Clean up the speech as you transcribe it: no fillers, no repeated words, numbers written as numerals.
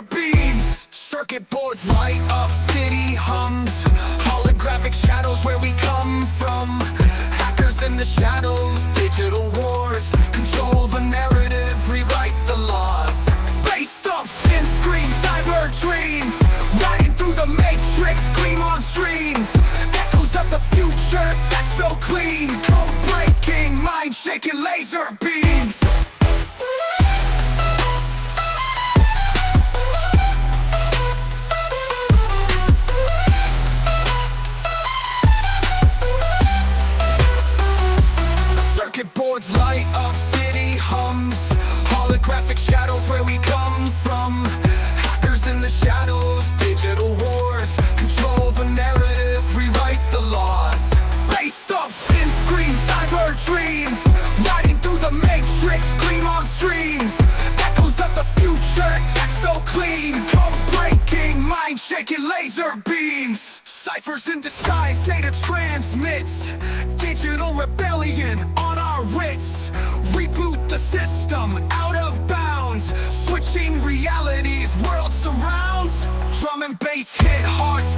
beams. Circuit boards light up, city hums. Holographic shadows where we come from. Hackers in the shadows, digital wars. Control the narrative, rewrite the laws. Bass thumps in screams, cyber dreams. Riding through the matrix, gleam on streams. Echoes of the future, tech so clean. Code breaking, mind shaking laser beams. Circuit boards light up, city hums. Holographic shadows where we come from. Hackers in the shadows, digital wars. Control the narrative, rewrite the laws. Bass thumps in screams, cyber dreams. Riding through the matrix, gleam on streams. Echoes of the future, tech so clean. Code breaking, mind shaking laser beams. Ciphers in disguise, data transmits. Digital rebellion on our wits. Reboot the system, out of bounds. Switching realities, world surrounds. Drum and bass hit, hearts